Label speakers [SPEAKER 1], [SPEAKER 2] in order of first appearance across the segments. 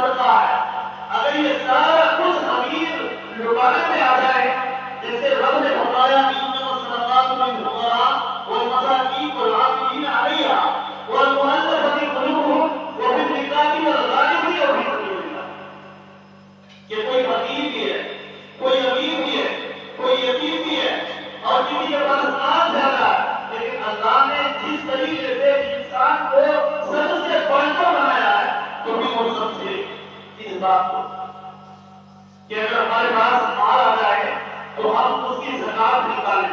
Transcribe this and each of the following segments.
[SPEAKER 1] صدقہ ہے. اگر یہ سارا کچھ امیر لٹانے میں آ جائے، جیسے رب نے فرمایا انما الصدقات للفقراء والمساکین والعاملین علیہا والمؤلفۃ قلوبہم وفی الرقاب والغارمین وفی سبیل اللہ، کہ کوئی فقیر بھی ہے، کوئی امیر بھی ہے، کوئی یتیم بھی ہے، اور کسی کے پاس مال زیادہ ہے، لیکن اللہ نے جس طریقے سے انسان کو سب سے بڑھتا بنایا ہے تو بھی وہ سب سے اس بات کو کہ اگر ہمارے پاس مال آ جائے تو ہم اس کی زکات نکالیں.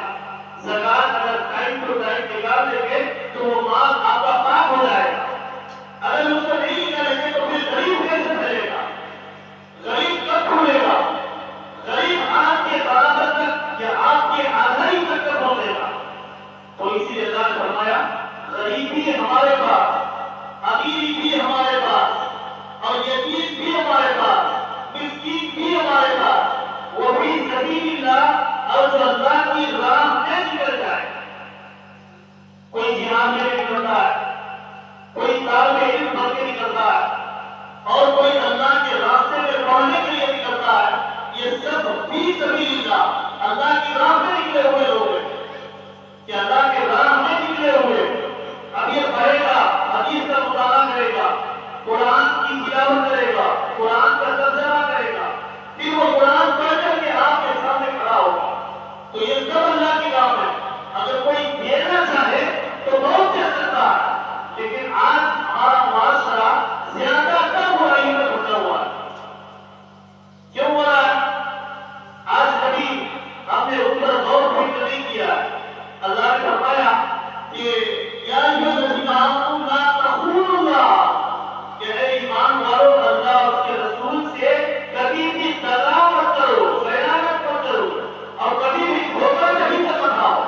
[SPEAKER 1] زکات اگر ٹائم ٹو ٹائم نکال دیں گے تو وہ مال آپ کا پاک ہو جائے گا. اگر اس کو نہیں نکالیں گے تو پھر غریب کیسے پھیلے گا؟ غریب کب پھولے گا؟ غریب آپ کے برابر تک یا آپ کے آدھائی تک کب پہنچے گا؟ تو اسی لیے اللہ نے فرمایا غریب بھی ہمارے پاس، امیر بھی ہمارے پاس، اور یتیم بھی ہمارے پاس، مسکین بھی ہمارے پاس، وہ بھی سبیل اللہ، اور جو اللہ کی راہ میں نکل جائے. کوئی جہاد میں نکلتا ہے، کوئی طالب علم بن کے نکلتا ہے، اور کوئی اللہ کے راستے میں پڑھنے کے لیے نکلتا ہے. یہ سب بھی سبیل اللہ، اللہ کی راہ میں نکلے ہوئے لوگ ہیں کہ اللہ کے راہ میں نکلے ہوئے. اب یہ پڑھے گا، حدیث کا مطالعہ کرے گا، قرآن کی تلاوت کرے گا، قرآن کا ترجمہ کرے گا، پھر وہ قرآن پڑھ کر کے آپ کے سامنے کھڑا ہوگا. تو یہ سب اللہ کی راہ ہے. اگر کوئی دینا چاہے تو بہت دے سکتا ہے، لیکن آج ہمارا معاشرہ زیادہ تر برائی میں بھٹا ہوا ہے. کیوں ہو رہا ہے؟ آج کبھی ہم نے ان پر غور فکر نہیں کیا. اللہ نے فرمایا کہ یا ایھا الذین آمنوا لا تخونوا اللہ، کہ اے ایمان والو اللہ اور اس کے رسول سے کبھی بھی دغا مت کرو، خیانت مت کرو، اور کبھی بھی دھوکہ نہیں مت کھاؤ.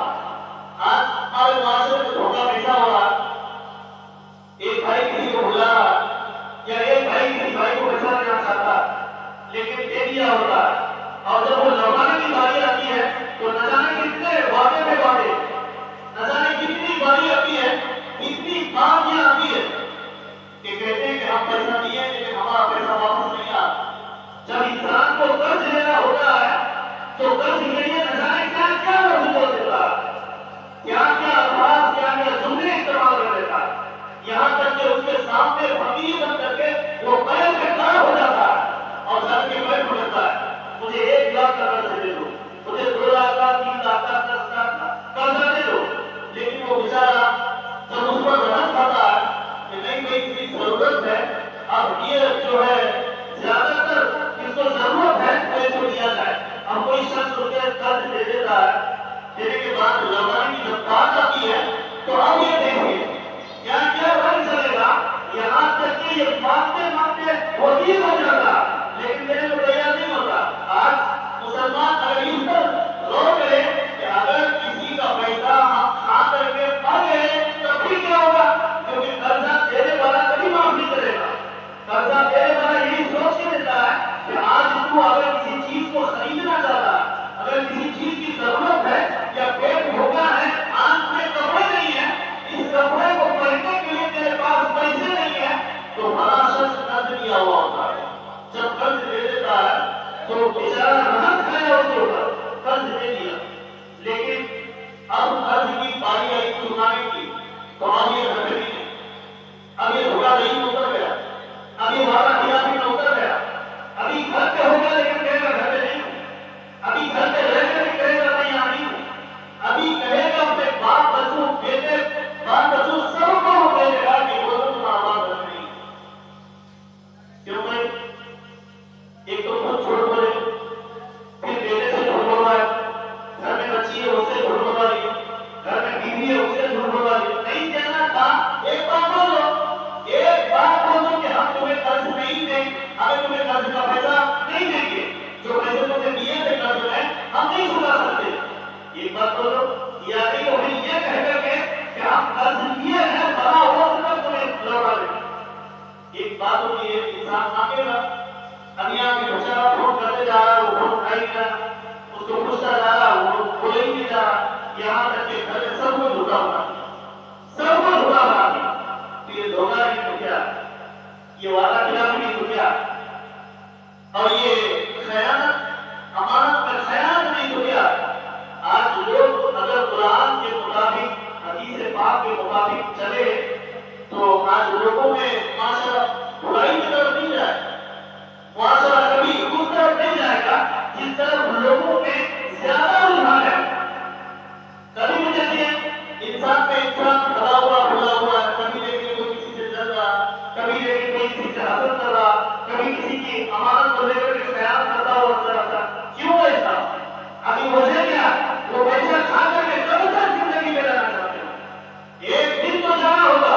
[SPEAKER 1] آج ہمارے معاشرے میں دھوکہ کیسا ہو رہا ہے؟ ایک بھائی کسی کو بلا رہا ہے، یا ایک بھائی کسی بھائی کو پیسہ دینا چاہتا ہے لیکن دے دیا ہوتا ہے، اور جب وہ لوٹانے کی باری آتی ہے تو نہ جانے کتنے وعدے پہ وعدے، نہ جانے کتنی باری آتی ہے، کتنی باریاں آتی ہے کہ کہتے ہیں کہ ہم پیسہ دیے لیکن ہمارا پیسہ واپس نہیں آتا. جب انسان کو قرض لینا ہوتا ہے تو قرض کے لیے نہ جانے کیا کیا لفظ بول دیتا ہے، کیا کیا الفاظ، کیا کیا جملے استعمال کر دیتا ہے، یہاں تک کہ اس کے سامنے فقیر بن کر کے وہ بیل پہ کھڑا ہو جاتا ہے اور جا کے بیل پڑتا ہے مجھے 1 لاکھ کا قرض دے دو، مجھے 2 لاکھ کا، 3 لاکھ کا، 10 لاکھ کا قرضہ دے دو. لیکن وہ بیچارہ جب اس پر رحم کھاتا ہے کہ نہیں بھائی کسی ضرورت ہے، اب یہ جو ہے زیادہ تر جس کو ضرورت ہے وہ اس کو دیا جائے. اب کوئی شخص اس کے قرض دے دیتا ہے، دینے کے بعد لوٹانے کی جب بات آتی ہے تو اب یہ دیکھیے کیا کیا رنگ چلے گا، یہاں تک کہ یہ مانگتے مانگتے وزیر ہو جاتا لیکن دینے کو تیار نہیں ہوتا. آج مسلمان اگر اس پر غور کرے کہ اگر کسی کا پیسہ ہم کھا کر کے مر گئے تو پھر کیا ہوگا، کیونکہ قرضہ دینے والا کبھی معاف نہیں کرے گا. قرضہ دینے والا یہی سوچ کے دیتا ہے کہ آج تو اگر کسی چیز کو خریدنا چاہتا ہے، اگر کسی چیز کی ضرورت ہے یا پیٹ بھوکا ہے، آنکھ میں کپڑے نہیں ہے، اس کپڑے کو پہننے کے لیے تیرے پاس پیسے نہیں ہے، تو بڑا شخص قرض دیا ہوا ہوتا ہے. جب قرض دے دیتا ہے تو بیچارہ رحم کھایا اس کے اوپر، قرض دے دیا، لیکن اب قرض کی باری آئی چکانے کی تو اب یہ رکھ نہیں، اب یہ دھوکہ نہیں اتر گیا، اب یہ وعدہ خلافی میں اتر گیا. ابھی گھر پہ ہو گیا لیکن کہے گا گھر پہ نہیں ہوں، ابھی گھر پہ رہ کر بھی کہے گا میں یہاں نہیں ہوں، ابھی کہے گا اپنے باپ بچوں بیٹے باپ بچوں سب کو وہ کہے گا کہ وہ تو تمہارا باپ گھر نہیں. کیوں بھائی؟ ایک تو خود چھوڑ پڑے، پھر بیٹے سے جھوٹ بولوا ہے، گھر میں بچی ہے اس سے جھوٹ بولوا دی، گھر میں بیوی ہے اس سے جھوٹ بولوا دی. نہیں دینا تھا ایک بات بولو، ایک بات بولو کہ ہم تمہیں قرض نہیں دیں، ہمیں تمہیں قرض کا پیسہ نہیں دیں گے، جو پیسے تمہیں دیے تھے قرض میں ہم نہیں چکا سکتے. ایک بات بولو، یا نہیں تو پھر یہ کہہ کر کے کہ ہم قرض لیے ہیں بڑا ہو کر تمہیں لوٹا دیں. ایک بات ہوتی ہے انسان مانگے گا، اب یہاں کے بیچارہ فون کرتے جا رہا ہے، وہ فون اٹھائی گا، اس کو پوچھتا جا رہا ہے، وہ کھولے ہی نہیں جا رہا، یہاں تک کہ گھر میں سب کو دھوکا بنا دیا، سب کو دھوکا بنا دیا. تو یہ دھوکا نہیں تو کیا، یہ وعدہ خلافی نہیں تو کیا، اور یہ خیانت امانت میں خیانت نہیں ہو گیا۔ آج لوگ اگر قرآن کے مطابق حدیث پاک کے مطابق چلے تو آج لوگوں میں معاشرہ برائی کی طرف نہیں جائے، معاشرہ کبھی اس طرف نہیں جائے گا جس طرف لوگوں میں زیادہ رجحان ہے۔ کبھی مجھے دیکھیں انسان میں انسان کھڑا ہوا بھلا ہوا ہے، کبھی دیکھیں کوئی کسی سے ڈر رہا، کبھی دیکھیں کوئی کسی سے حسد کر رہا، کبھی کسی کی امانت کو لے کر کے خیال کرتا ہوا نظر آتا۔ کیوں ایسا؟ ابھی وجہ کیا؟ وہ پیسہ کھا کر کے کب تک زندگی میں رہنا چاہتے ہیں؟ ایک دن تو جانا ہوگا،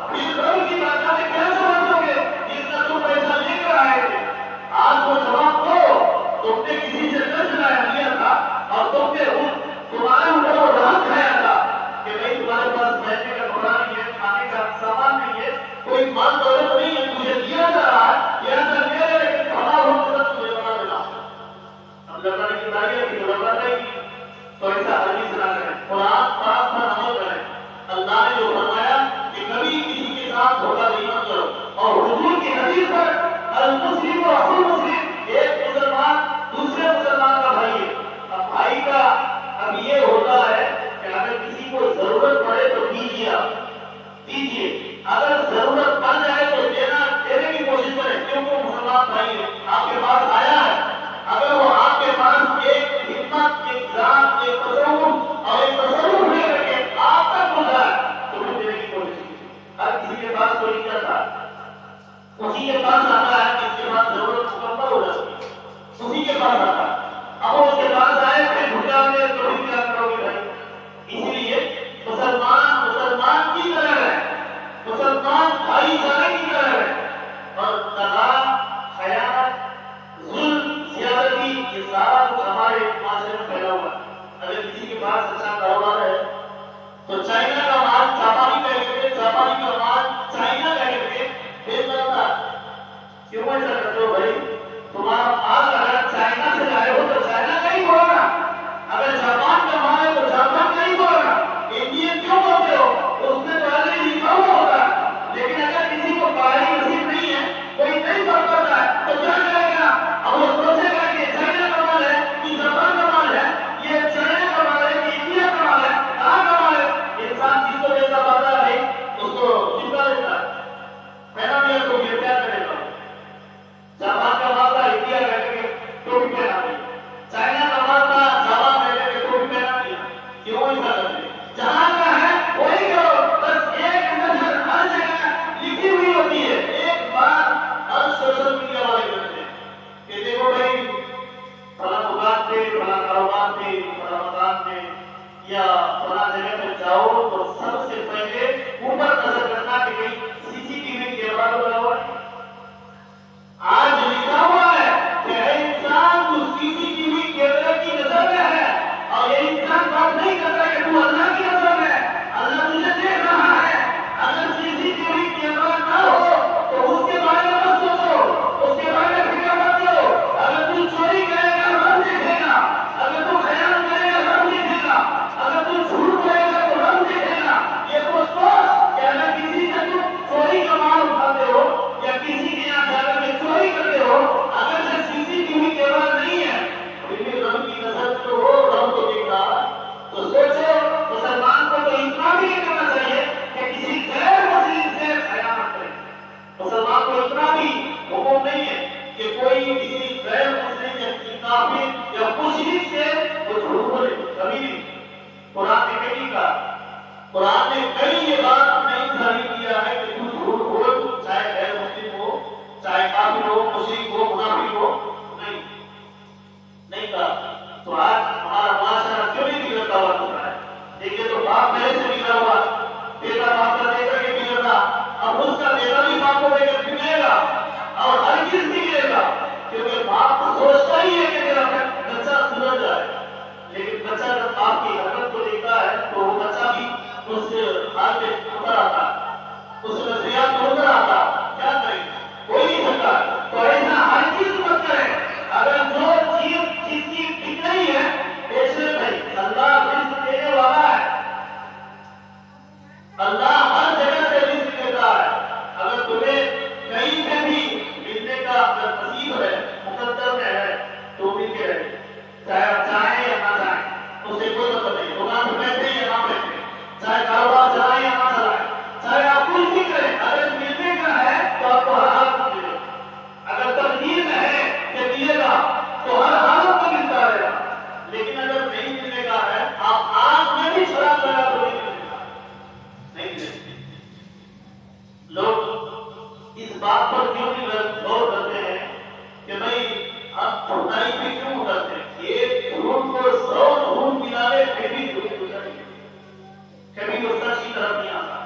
[SPEAKER 1] پھر رب کی بارگاہ میں کیا جواب دو گے جس کا تم پیسہ لے کر آئے تھے؟ آج وہ جواب دو، تم نے کسی سے قرض لیا تھا اور تم نے تمہارے اوپر وہ رحم کھایا تھا کہ بھائی تمہارے پاس بیٹھنے کا کپڑا نہیں ہے، کھانے کا سامان نہیں ہے، کوئی مال دولت نہیں ہے، تجھے دیا جا رہا ہے، یہ سب لے لے لیکن بڑا ہو تو تجھے بنا دینا۔ اب اللہ نے کتابیں کی ضرورت نہیں کی تو ایسا حدیث نہ کریں، قرآن پاک پر عمل کریں۔ اللہ نے جو فرمایا کہ کبھی کسی کے ساتھ دھوکہ نہیں مت کرو، اور حضور کی حدیث پر المسلم و اخو المسلم، ایک مسلمان دوسرے مسلمان کا بھائی ہے۔ اب بھائی کا اب یہ ہوتا ہے کہ اگر کسی کو ضرورت پڑے تو دیجیے، اگر ضرورت پڑ جائے تو دینے کی کوشش کریں، کیونکہ مسلمان بھائی ہے، آپ کے پاس آیا ہے، اگر وہ آپ کے پاس ایک ہمت، ایک ذات، ایک تصور اور ایک تصور لے کر کے آپ تک پہنچا ہے تو پھر دینے کی کوشش کیجیے۔ ہر کسی کے پاس کوئی کیا تھا، اسی کے پاس آتا ہے جس کے پاس ضرورت مکمل ہو جاتی ہے، اسی کے پاس آتا ہے۔ اب اس کے پاس آئے پھر بھٹا میں تو بھی کیا کرو گے بھائی؟ اسی لیے مسلمان کی طرح ہے، مسلمان بھائی چارے کی طرح ہے، اور طلاق، خیانت، ظلم، زیادتی، یہ سارا کچھ ہمارے معاشرے میں پھیلا ہوا ہے۔ اگر کسی کے پاس اچھا کاروبار ہے تو چائنا کا مال جاپانی کہہ کر کے، جاپانی کا مال چائنا کہہ کر کے بیچ رہا ہے۔ کیوں ایسا کرتے ہو بھائی؟ تمہارا مال اگر چائنا سے لائے ہو تو چائنا کا ہی ہوگا، اگر جاپان کا مال ہے تو جاپان کا ہی ہوگا۔ انڈین کیوں بولتے ہو؟ اس میں تو آلریڈی لکھا ہوا ہوتا ہے، لیکن اگر کسی کو پڑھائی نصیب نہیں ہے، کوئی نہیں پڑھ پاتا ہے تو کیا کرے گا؟ اب وہ سوچے گا کہ چائنا کا مال ہے کہ جاپان کا مال ہے، یہ چائنا کا مال ہے کہ انڈیا کا مال ہے، کہاں کا مال ہے؟ انسان جس کو جیسا پاتا ہے بھائی اس کو چپکا دیتا ہے، پہنا دیا تو یہ کیا کرے گا؟ جاپان کا مال تھا انڈیا کہہ کے ٹوپی پہنا دی، چائنا کا مال تھا جاپان کہہ کے ٹوپی پہنا دیا۔ کیوں ایسا کرتے؟ جہاں کا ہے وہی کرو، بس ایک نظر ہر جگہ لکھی ہوئی ہوتی ہے، ایک بات ہر سوشل میڈیا والے کرتے ہیں کہ دیکھو بھائی فلاں دکان پہ، فلاں کاروبار پہ، فلاں مکان پہ یا فلاں جگہ پہ جاؤ تو سب سے پہلے اوپر نظر کرنا کہ کہیں CCTV کیمرہ لگا ہوا ہے۔ آج لکھا ہوا ہے کہ اے انسان تو CCTV کیمرے کی نظر میں ہے، اور یہ انسان بات نہیں کرتا کہ تو اللہ کی نظر میں ہے، اللہ تجھے دیکھ رہا ہے۔ اگر CCTV کیمرہ نہ ہو تو اس کے بارے میں مت سوچو، اس کے بارے میں فکر مت کرو۔ اگر تو چوری کرے گا رب دیکھے گا، اگر تو خیانت کرے گا رب دیکھے گا، اگر تو جھوٹ بولے گا تو رب دیکھے گا۔ یہ تو سوچ کہ اگر کسی سے تم چوری کا مال اٹھاتے ہو یا کسی کے یہاں جا کر کے چوری کرتے ہو، اگر سے CCTV کیمرہ نہیں ہے پھر بھی رب کی نظر تو ہو، رب تو دیکھ رہا ہے۔ تو سوچو مسلمان کو تو اتنا بھی نہیں کرنا چاہیے کہ کسی غیر مسلم سے خیانت کرے۔ مسلمان کو اتنا بھی حکم نہیں ہے کہ کوئی کسی غیر مسلم یا کسی کافر یا مشرک سے وہ جھوٹ بولے، کبھی نہیں۔ قرآن نے کہیں کہا، قرآن نے کئی یہ بات نہیں ظاہر کیا ہے کہ تو جھوٹ بول، چاہے غیر مسلم ہو، چاہے کافر ہو، مشرک ہو، منافق ہو، نہیں کہا۔ تو آج ہمارا معاشرہ کیوں نہیں بگڑتا ہوا چل رہا ہے؟ دیکھیے تو باپ پہلے سے بگڑا ہوا، بیٹا باپ کا دے کر کے بگڑ رہا، اب اس کا بیٹا بھی باپ کو دے کر بگڑے گا، اور ہر چیز بگڑے گا، کیونکہ باپ سوچتا ہی ہے کہ میرا بچہ سدھر جائے، لیکن بچہ جب باپ کی حرکت کو دیکھتا ہے تو وہ بچہ بھی اس حال بات پر کیوں نہیں غور کرتے ہیں کہ بھائی آپ جھوٹائی پہ کیوں کرتے ہیں؟ یہ جھوٹ کو 100 جھوٹ ملا لے پھر بھی جھوٹ گزر نہیں، کبھی وہ سچ کی طرف نہیں آتا،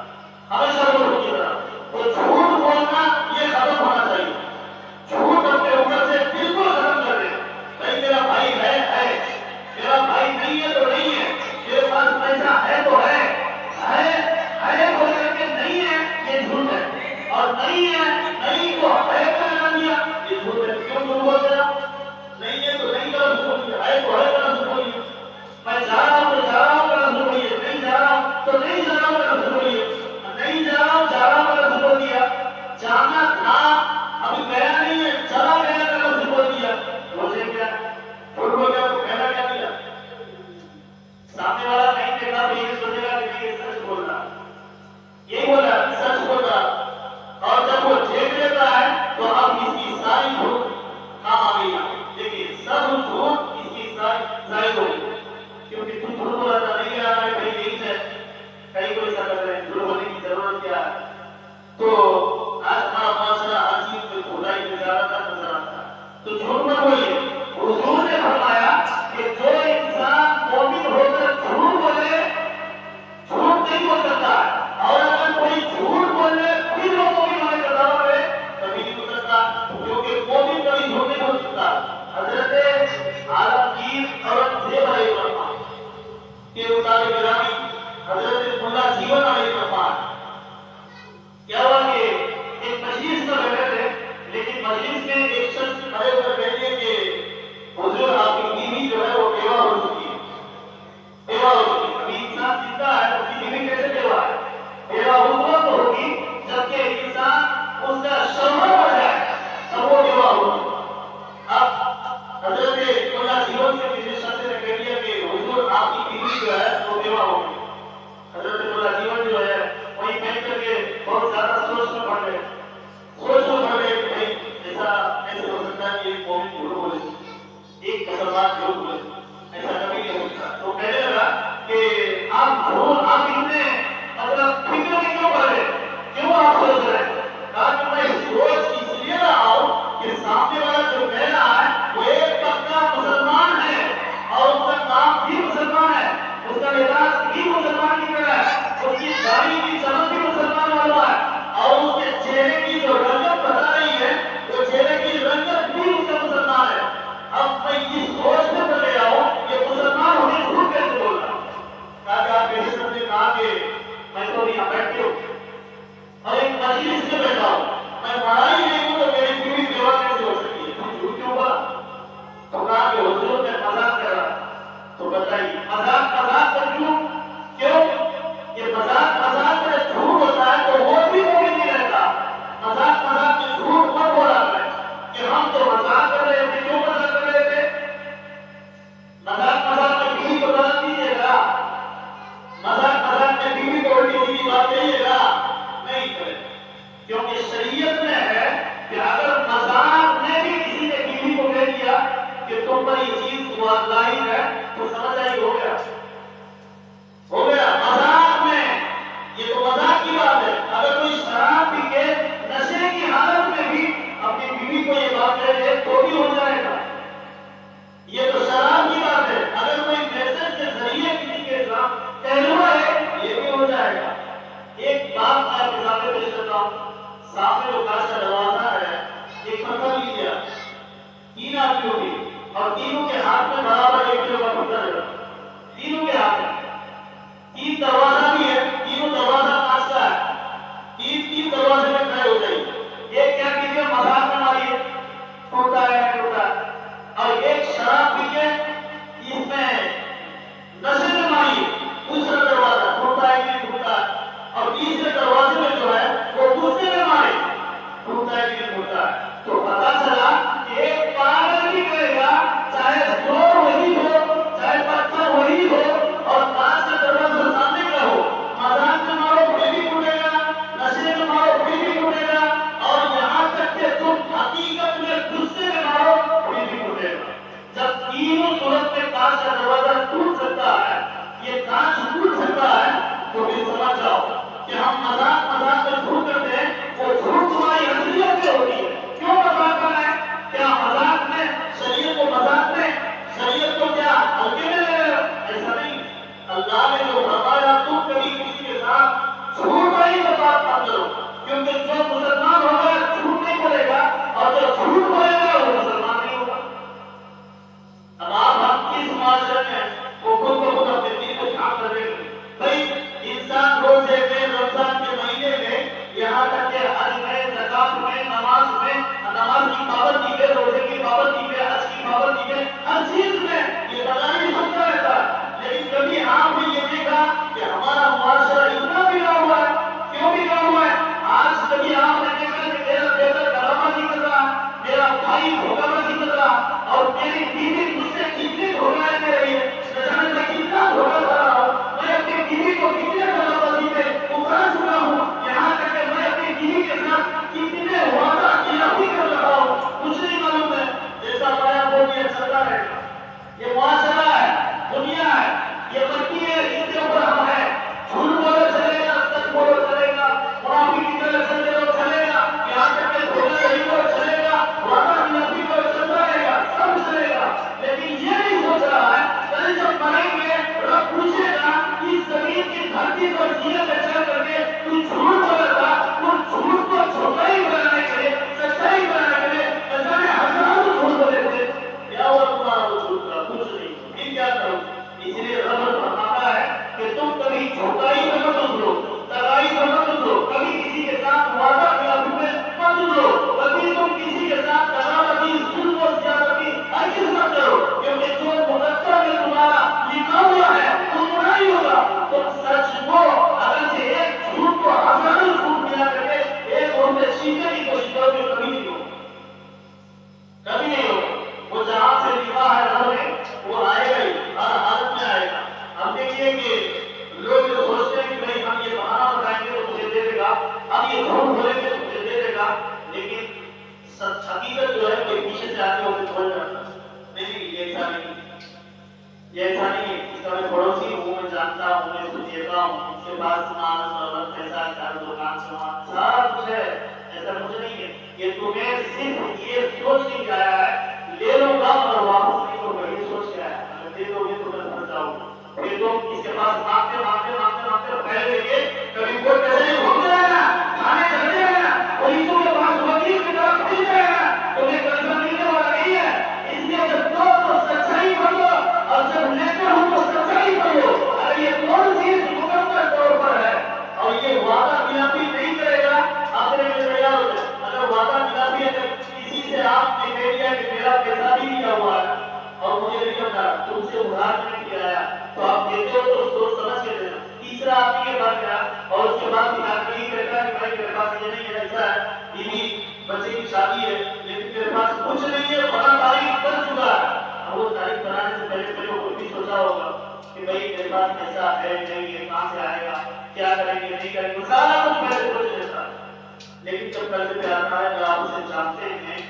[SPEAKER 1] ہمیشہ وہ جھوٹ کی طرف۔ تو جھوٹ بولنا یہ ختم ہونا چاہیے، جھوٹ اپنے اوپر سے بالکل ختم کر دے۔ بھائی میرا بھائی ہے، میرا بھائی نہیں ہے تو نہیں ہے، میرے پاس پیسہ ہے تو ہے بول کر کے نہیں ہے یہ جھوٹ ہے، اور نہیں ہے نہیں تو ہے کا لگا دیا یہ جھوٹ ہے۔ کیوں جھوٹ بول رہا؟ نہیں ہے تو نہیں کا لفظ بولیے، ہے تو ہے کا لفظ بولیے، میں جا رہا ہوں تو جا رہا ہوں کا لفظ بولیے، نہیں جا رہا ہوں تو نہیں جا رہا ہوں کا لفظ بولیے، نہیں جا رہا ہوں جا رہا ہوں کا لفظ بول دیا، جانا تھا ابھی گیا نہیں ہے چلا گیا کا لفظ بول دیا، مجھے کیا جھوٹ بول گیا تو پہلا کیا دیا؟ سامنے والا نہیں دیکھا تو یہ سوچے گا کہ یہ سچ بول رہا، یہی بولا سچ بول رہا، اور جب وہ دیکھ لیتا ہے تو اب اس کی ساری جھوٹ کام آ گئی، لیکن سب جھوٹ اس کی ساری ظاہر ہو گئی، کیونکہ تم جھوٹ بولا تھا نہیں آ رہا ہے کہیں یہی ہے، کہیں کوئی ایسا کر رہے ہیں، جھوٹ بولنے کی ضرورت کیا ہے؟ تو آج ہمارا معاشرہ ہر چیز میں جھوٹائی میں زیادہ تر نظر آتا ہے، تو جھوٹ مت بولیے۔ حضور نے فرمایا کہ جو انسان مومن ہو کر جھوٹ بولے جھوٹ نہیں بول سکتا، اور اگر کوئی جھوٹ بولے پھر وہ مومن ہونے کا دعویٰ کرے کبھی نہیں ہو سکتا، کیونکہ مومن کبھی جھوٹ نہیں بول سکتا۔ حضرت عالمگیر اورنگزیب علیہ الرحمٰن کے استاد گرامی حضرت ملا جیون علیہ الرحمٰن کیا ہوا کہ ایک مجلس میں بیٹھے تھے، لیکن مجلس میں ایک شخص کھڑے ہو کر کہہ دیا کہ حضور آپ کی بیوی جو ہے وہ بیوہ ہو چکی ہے، بیوہ ہو چکی ہے۔ ابھی انسان زندہ ہے تو اس کی بیوی کیسے بیوہ ہے؟ بیوہ اس وقت ہوگی جبکہ انسان اس کا شوہر ہو جائے تب وہ بیوہ ہوگی۔ اب حضرت ملا جیون سے کسی شخص نے کہہ دیا کہ حضور آپ کی بیوی جو ہے وہ بیوہ ہوگی۔ حضرت ملا جیون جو ہے وہی بیٹھ کر کے بہت زیادہ سوچ میں پڑ گئے کہ بھائی ایسا ایسے ہو سکتا ہے کہ ایک مومن جھوٹ بولے، ایک مسلمان جھوٹ بولے، ایسا کبھی نہیں ہو سکتا۔ تو کہنے لگا کہ آپ جھوٹ آپ اتنے مطلب فکر میں کیوں پڑ رہے، کیوں آپ سوچ رہے ہیں؟ کہا کہ میں سوچ اس لیے رہا ہوں کہ سامنے والا جو کہہ رہا ہے وہ ایک پکا مسلمان ہے، اور اس کا نام بھی مسلمان ہے، اس کا لباس بھی مسلمان کی طرح ہے، اس کی داڑھی کی چمک بھی مسلمان والا ہے، اور اس کے چہرے کی جو رنگت بتا رہی ہے وہ چہرے کی رنگت بھی اس کا مسلمان ہے۔ اب میں یہ سوچ میں پڑ گیا ہوں کہ مسلمان ہونے جھوٹ کیسے بول رہا ہوں؟ کہا کہ آپ کیسے سب نے کہا کہ میں تو یہاں بیٹھے ہوں اور ایک مجلس میں بیٹھا ہوں، میں پڑھا ہی نہیں ہوں تو میری بیوی بیوہ کیسے ہو سکتی ہے؟ تم جھوٹ کیوں بولا؟ تو کہا کہ حضور میں مذاق کر رہا تھا۔ تو بتائیے مذاق پر کیوں؟ یہ مذاق میں جھوٹ ہوتا ہے تو وہ بھی مومن نہیں رہتا۔ مذاق میں جھوٹ مت بولا کرے کہ ہم تو مذاق کر رہے تھے، کیوں مذاق کر رہے تھے؟ مذاق میں بیوی کو غلط دیجیے گا، مذاق میں بیوی کو الٹی سیدھی بات کہیے گا، نہیں کرے، کیونکہ شریعت میں ہے کہ اگر مذاق میں بھی کسی نے بیوی کو کہہ دیا کہ تم پر یہ چیز لاحق ہے تو سمجھ آئی ہو گیا مذاق میں، یہ تو مذاق کی بات ہے۔ اگر کوئی شراب پی کے نشے کی حالت میں بھی اپنی بیوی کو یہ بات کہہ دے تو بھی ہو جائے گا، یہ تو شراب کی بات ہے۔ اگر کوئی میسج کے ذریعے کسی کے ساتھ کہلوا ہے یہ بھی ہو جائے گا۔ ایک بات میں آپ کے سامنے پیش کرتا ہوں، سامنے جو کاش کا دروازہ ہے، ایک پتھر لیجیے، 3 آدمی ہوگی اور تینوں کے ہاتھ میں برابر 1 کلو کا پتھر ہے، تینوں کے ہاتھ میں 3 دروازہ بھی ہے، تینوں دروازہ کاش کا ہے، 3 دروازے میں کھڑے ہو جائیے، ایک کیا کیجیے مذاق میں ماریے ٹوٹا ہے ٹوٹا، اور ایک شراب پی کے اس میں نشے میں ماریے دوسرا دروازہ ٹوٹا ہے کہ ٹوٹا ہے، اور تیسرے دروازے میں جو ہے وہ غصے میں مارے ٹوٹا ہے کہ ٹوٹا ہے۔ تو پتا چلا کہ ایک پاگل بھی کہے گا چاہے زور وہی ہو چاہے پتھر وہی ہو اور کانچ کا دروازہ سامنے کا ہو، مذاق میں مارو پھر بھی ٹوٹے گا، نشے میں مارو پھر بھی ٹوٹے گا، اور یہاں تک کہ تم حقیقت میں غصے میں مارو پھر بھی ٹوٹے گا۔ جب تینوں صورت میں کانچ کا دروازہ ٹوٹ سکتا ہے، یہ کانچ ٹوٹ سکتا ہے، تو پھر سمجھ جاؤ کہ ہم مذاق میں جھوٹ کرتے ہیں، وہ جھوٹ تمہاری اصلیت حقیقت جو ہے کوئی پیچھے سے آتے ہوئے بول رہا تھا نہیں یہ ایسا نہیں یہ ایسا نہیں ہے. اس کا میں پڑوسی ہوں, میں جانتا ہوں, میں اس کو دیکھا ہوں, اس کے پاس سامان دولت پیسہ گھر دکان سامان سارا کچھ ہے, ایسا کچھ نہیں ہے. یہ تمہیں صرف یہ سوچ کے آیا ہے لے لوں گا اور واپس نہیں ہوگا, یہ سوچ کے آیا ہے. اگر دے دو گے تو میں بھر جاؤں گا. پھر تم اس کے پاس مانگتے مانگتے مانگتے مانگتے پہلے گے کبھی کوئی پیسے نہیں بھول جائے گا, کھانے چلتے جائے گا, پولیسوں کے پاس وکیل کی طرف مل جائے گا, تمہیں قرضہ ملنے والا نہیں ہے. اس لیے جب دو تو سچائی بنو اور جب لیتے ہو تو سچائی بنو. اگر یہ کون چیز مکمل طور پر ہے اور یہ وعدہ خلافی نہیں کرے گا اپنے میں تیار ہو جائے. اگر وعدہ خلافی اگر کسی سے آپ نے کہہ دیا کہ میرا پیسہ بھی دیا ہوا ہے اور مجھے نہیں پتا تم سے ادھار نہیں کرایا تو آپ دیتے ہو تو سوچ سمجھ کے دینا. تیسرا آدمی کے پاس گیا اور اس کے بعد آدمی کہتا ہے کہ بھائی میرے پاس یہ نہیں ہے, ایسا ہے, بیوی بچے کی شادی ہے لیکن میرے پاس کچھ نہیں ہے, بڑا تاریخ بن چکا ہے. اب وہ تاریخ بنانے سے پہلے پہلے وہ بھی سوچا ہوگا کہ بھائی میرے پاس پیسہ ہے نہیں ہے, کہاں سے آئے گا, کیا کریں گے نہیں کریں گے, سارا کچھ پہلے سوچ لیتا ہے. لیکن جب قرض پہ آتا ہے آپ اسے جانتے ہیں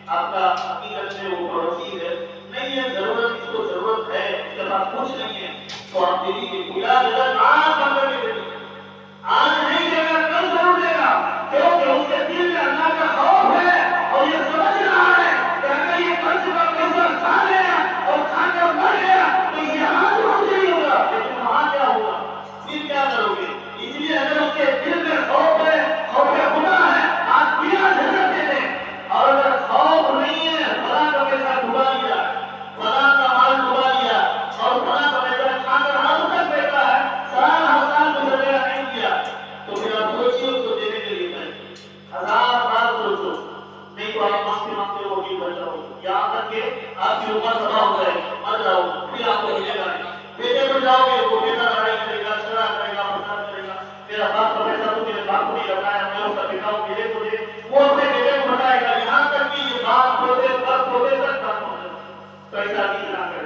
[SPEAKER 1] آپ کا حقیقت میں وہ پڑوسی ہے نہیں ہے, ضرورت اس کو ضرورت ہے, اس کے پاس کچھ نہیں ہے, تو آپ دیدی کہ بلا جگہ آج بند کر کے دیتے آج نہیں دے گا کل ضرور دے گا, کیونکہ اس کے دل میں اللہ کا خوف ہے اور یہ سمجھ رہا ہے کہ اگر یہ قرض کا پیسہ کھا لیا اور کھا کر مر گیا تو یہاں ضرور نہیں ہوگا, لیکن وہاں کیا ہوگا, پھر کیا کرو گے. اس لیے اگر اس کے دل میں خوف ہے, خوف خدا ہے, آج بنا جھجک دے دیں. اور اگر خوف نہیں ہے, فلاں کا پیسہ ڈبا لیا, فلاں کا مال ڈبا لیا اور فلاں کا پیسہ کھا کر ہاتھ تک بیٹھا ہے, سال گزر گیا نہیں دیا, تو پھر آپ سوچیے اس کو دینے کے لیے چاہیے 1000 بار سوچو, نہیں تو آپ مانگتے مانگتے وہ بھی بن جاؤ یہاں تک کہ آپ کی عمر تباہ ہو جائے, مر جاؤ, پھر آپ کو ملے گا نہیں. بیٹے پر جاؤ گے وہ بیٹا لڑائی کرے گا, جھگڑا کرے گا, فساد کرے گا, میرا باپ کا پیسہ تو میرے باپ کو نہیں لگایا, میں اس کا بیٹا ہوں میرے کو دے, وہ اپنے بیٹے کو بتائے گا, یہاں تک کہ یہ بات ہوتے وقت ہوتے تک کام ہو جائے. تو ایسا نہیں نہ کرے.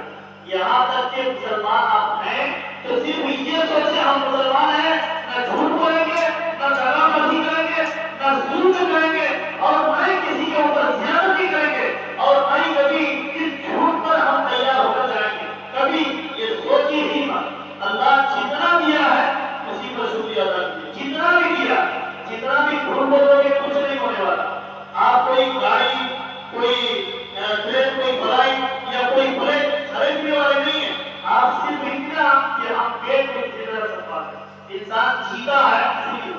[SPEAKER 1] یہاں تک کہ مسلمان آپ ہیں تو صرف یہ سوچے ہم مسلمان ہیں, نہ جھوٹ بولیں گے, نہ دغا بازی کریں گے, نہ ظلم کریں گے, اور نہ ہی کسی کے اوپر زیادتی کریں گے, اور نہ ہی کبھی اس جھوٹ پر ہم تیار ہو کر جائیں گے. کبھی یہ سوچیے ہی مت. اللہ جتنا دیا ہے اسی پر شکریہ ادا کیجیے, جتنا بھی دیا, جتنا بھی جھوٹ بولو گے کچھ نہیں ہونے والا. آپ کوئی گاڑی, کوئی ٹرین, کوئی فلائٹ یا کوئی بلیٹ خریدنے والے نہیں ہیں. آپ صرف اتنا کہ ہم پیٹ میں کسی طرح سب پاتے ہیں. انسان جیتا ہے اسی لیے,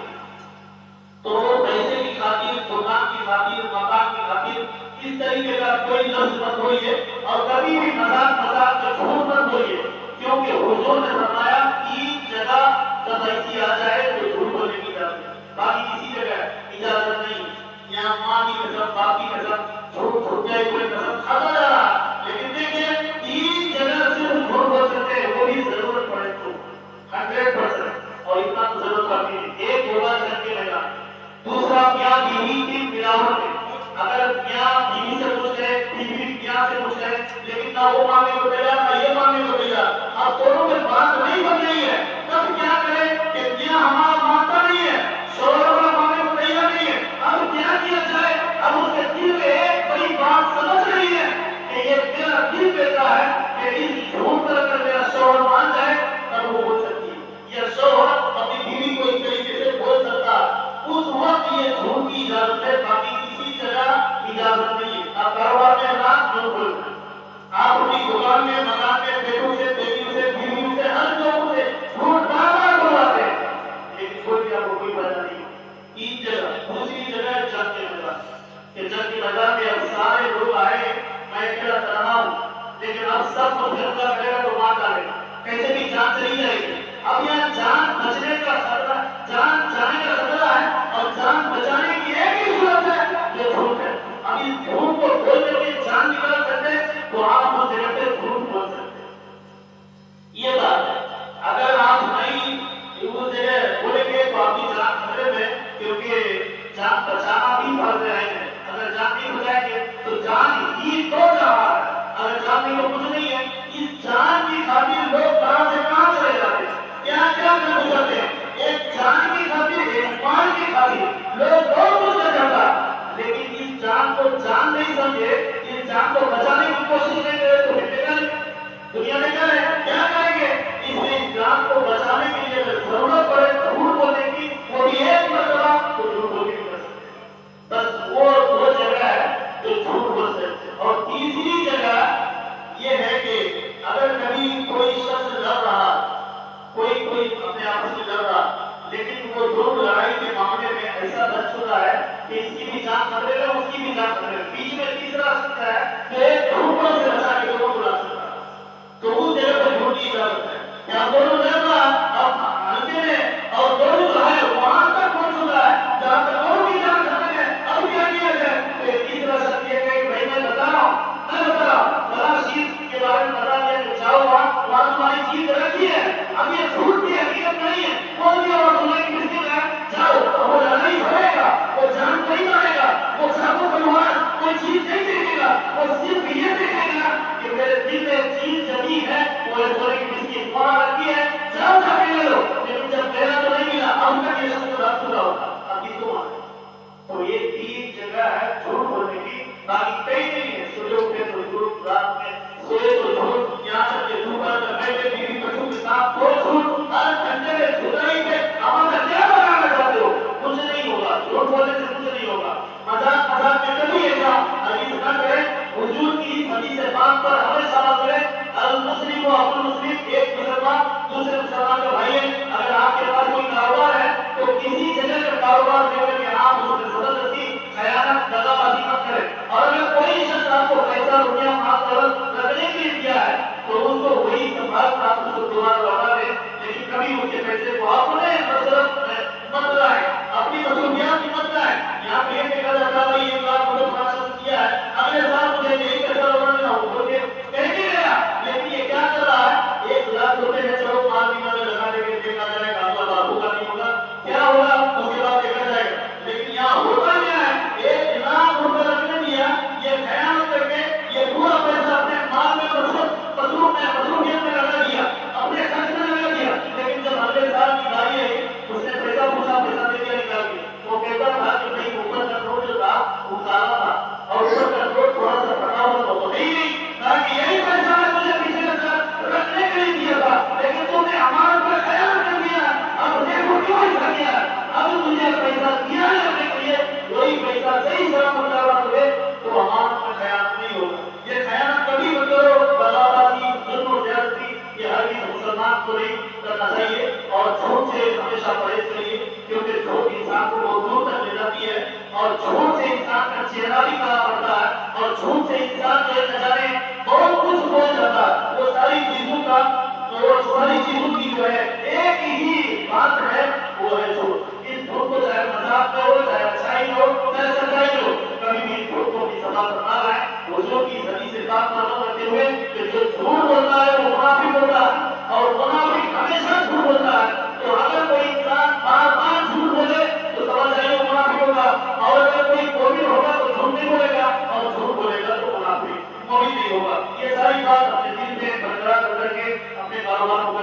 [SPEAKER 1] تو وہ پیسے کی خاطر, دکان کی خاطر, مکان کی خاطر اس طریقے کا کوئی لفظ مت بولیے, اور کبھی بھی مذاق مذاق کا جھوٹ مت بولیے, کیونکہ حضور نے فرمایا 3 جگہ جب ایسی آ جائے تو جھوٹ بولنے کی اجازت ہے, باقی کسی جگہ اجازت نہیں. یہاں ماں کی قسم, باپ کی قسم, جھوٹ چھوٹ جائے کوئی قسم کھاتا جا رہا, لیکن دیکھیے 3 جگہ صرف جھوٹ بول سکتے ہیں, وہ بھی ضرورت پڑے تو 100%, اور اتنا تو ضرورت پڑتی ہے. ایک ہوگا گھر کے لگا, دوسرا میاں بیوی کی ملاوٹ ہے. اگر میاں بیوی سے پوچھ رہے, بیوی میاں سے پوچھ رہے, لیکن نہ وہ مانگنے کو تیار نہ یہ مانگنے کو تیار, اب دونوں میں بات نہیں بن رہی ہے, تب کیا کرے کہ میاں ہمارا مانگتا نہیں ہے, شوہر والا مانگنے کو تیار نہیں ہے, اب کیا کیا جائے. اب اس کے دل میں ایک بڑی بات سمجھ رہی ہے کہ یہ میرا دل کہتا ہے کہ اس جھوٹ پر اگر میرا شوہر مان جائے تب وہ بول سکتی ہے, یا شوہر اپنی بیوی کو اس طریقے سے بول سکتا ہے. اس وقت یہ جھوٹ کی اجازت ہے, باقی کسی جگہ اجازت نہیں ہے. آپ کاروبار میں رات جھوٹ بولتے ہیں, آپ اپنی دکان میں, مکان میں, بیٹوں سے, بیٹیوں سے, بیویوں سے, ہر لوگوں سے جھوٹ بار بار بلاتے ہیں, لیکن کوئی بھی آپ کو کوئی فائدہ نہیں. 3 جگہ. دوسری جگہ جنگ کے میدان, کہ جنگ کے میدان میں اب سارے لوگ آئے, میں اکیلا تنہا ہوں, لیکن اب سب کو حملہ کرے گا تو مار ڈالے گا, کیسے بھی جان چلی جائے گی. اب یہاں جان بچنے کا خطرہ, جان جانے کا خطرہ ہے, اور جان بچانے کی ایک ہی صورت ہے جو جھوٹ ہے. اب اس جھوٹ کو بول کر کے جان نکال سکتے تو آپ اس جگہ پہ جھوٹ بول سکتے. یہ بات ہے. اگر آپ نہیں اس جگہ بولیں گے تو آپ کی جان خطرے میں, کیونکہ جان بچانا بھی فرض ہے. اگر جان نہیں بچائیں گے تو جان ہی تو جہاں ہے, اگر جان نہیں تو کچھ نہیں ہے. اس جان کی خاطر لوگ کہاں سے کہاں چلے جاتے ہیں, کیا کیا کر گزرتے ہیں. ایک جان کی خاطر, ایک ایمان کی خاطر لوگ بہت کچھ کر جاتا, لیکن اس جان کو جان نہیں سمجھے، اس جان کو بچانے کی کوشش نہیں کرے تو پھر دنیا میں کیا کریں گے؟ اس لیے اس جان کو بچانے کے لیے اگر ضرورت پڑے جھوٹ بولنے کی، وہ بھی ایک مرتبہ تو جھوٹ بول کے کر سکتے، بس وہ دو جگہ ہے جو جھوٹ بول سکتے۔ اور تیسری جگہ یہ ہے کہ اگر کبھی کوئی شخص لڑ رہا، کوئی اپنے آپس میں لڑ رہا، لیکن وہ دونوں لڑائی کے معاملے میں ایسا بچ چکا ہے کہ اس کی بھی جان خطرے میں، اس کی بھی جان خطرے میں، بیچ میں تیسرا شخص ہے جو ایک جھوٹوں سے بچا کے دونوں کو لا سکتا ہے، تو اس جگہ پر جھوٹ کی اجازت ہے۔ کیا دونوں لڑ رہا اب ہلکے میں، اور دونوں جو ہے وہاں تک پہنچ چکا ہے جہاں تک دونوں کی جان خطرے میں، اب کیا کیا جائے؟ تو ایک تیسرا شخص یہ کہ بھائی میں بتا رہا ہوں، میں بتا رہا ہوں فلاں چیز کے بارے میں بتا دیا کہ جاؤ وہاں تمہاری چیز رکھی ہے، اب یہ جھوٹ کی حقیقت نہیں ہے، کون سی اور سننے کی مسکل ہے، جاؤ وہ لڑائی ہوئے گا، وہ جان نہیں مارے گا، وہ چاقو تلوار کوئی چیز نہیں دیکھے گا، وہ صرف یہ دیکھے گا کہ میرے دل میں چیز جمی ہے، وہ سونے کی مسکل وہاں رکھی ہے، جاؤ جا کے لے لو، لیکن جب میرا تو نہیں ملا، اب تک یہ شخص رکھ چکا ہوتا، اب کس کو مانے؟ تو یہ تین جگہ ہے جھوٹ بولنے کی، باقی کئی نہیں ہے، صبح اٹھے تو جھوٹ، رات میں سوئے تو جھوٹ، یہاں تک کہ دوپہر میں بیٹھے بیوی بچوں کے ساتھ تو جھوٹ، ہر گھنٹے میں جھوٹائی پہ ہمارا کیا بنانا چاہتے ہو؟ کچھ نہیں ہوگا، جھوٹ بولنے سے کچھ نہیں ہوگا، مذاق میں کبھی ایسا حدیث نہ کرے، حضور کی حدیث پاک پر ہمیشہ بات کرے، المسلم و ابو المسلم، ایک مسلمان دوسرے مسلمان کا بھائی ہے، اگر آپ کے پاس کوئی کاروبار ہے تو کسی جگہ کا کاروبار دے کر کے آپ اس میں زبردستی خیانت دغا بازی مت کریں، اور اگر کوئی شخص آپ کو پیسہ روپیہ مال دولت رکھنے کے لیے دیا ہے تو اس کو وہی سنبھال کر آپ اس کو دوبارہ لوٹا دیں، لیکن کبھی اس کے پیسے کو آپ نے مت لائیں، اپنی مصروفیات کی مت لائیں، یہاں پہ یہ کہا جاتا ہے بھائی ایک لاکھ روپے فلاں شخص کیا ہے، اگلے سال مجھے یہی پیسہ لوٹانا ہو بول کے کہہ کے گیا، لیکن یہ کیا کر رہا ہے؟ 1 لاکھ روپے ہے، چلو مال بیمہ میں لگا دے کے دیکھا جائے گا، اللہ بابو کا نہیں ہوگا، کیا ہوگا اس کے بعد دیکھا جائے گا، لیکن یہاں ہوتا کیا ہے؟ 1 لاکھ روپے رکھنے دیا، یہ خیانت کر کے یہ پورا پیسہ اپنے مال میں مصروفیت میں لگا دیا، اپنے خرچ میں لگا دیا، لیکن جب اگلے سال کی باری آئی اس نے پیسہ پوچھا، پیسہ دے دیا نکال کے، وہ کہتا تھا کہ بھائی اوپر کا نوٹ جو تھا وہ کالا تھا اور اوپر کا نوٹ تھوڑا سا پھٹا ہوا تھا، تو نہیں کہا کہ یہی پیسہ میں مجھے پیچھے رکھنے کے لیے دیا تھا، لیکن تم نے ہمارے اوپر خیانت کر دیا، اب دیکھو کیوں ایسا کیا، اب تجھے پیسہ دیا رکھنے کے لیے وہی پیسہ صحیح سلامت ڈالا تمہیں تو ہمارے اوپر خیانت نہیں ہوگا۔ یہ خیانت کبھی مت کرو، بغاوتی ظلم و زیادتی یہ ہرگز مسلمان کو نہیں کرنا چاہیے، اور جھوٹ سے ہمیشہ پرہیز کریے، کیونکہ جھوٹ انسان کو بہت دور تک لے جاتی ہے، اور جھوٹ سے انسان کا چہرہ بھی خراب پڑتا ہے، اور جھوٹ سے انسان جو ہے نہ جانے بہت کچھ بول جاتا ہے، وہ ساری چیزوں کا ساری چیزوں کی جو ہے ایک ہی بات ہے، وہ ہے جھوٹ۔ اس جھوٹ کو چاہے مذاق میں ہو، چاہے اچھائی میں ہو، چاہے سچائی میں ہو، کبھی بھی اس جھوٹ کو بھی سزا پر نہ لائیں۔ حضور کی حدیث سے بات معلوم کرتے ہوئے کہ جو جھوٹ بولتا ہے وہ منافق ہوتا ہے، اور منافق ہمیشہ جھوٹ بولتا ہے، تو اگر کوئی انسان بار بار جھوٹ بولے تو سمجھ جائیے وہ منافق ہوگا، اور اگر کوئی مومن ہوگا تو جھوٹ نہیں بولے گا، اور جھوٹ بولے گا تو منافق مومن نہیں ہوگا۔ یہ ساری بات اپنے دل میں برقرار کر کے اپنے کاروبار کو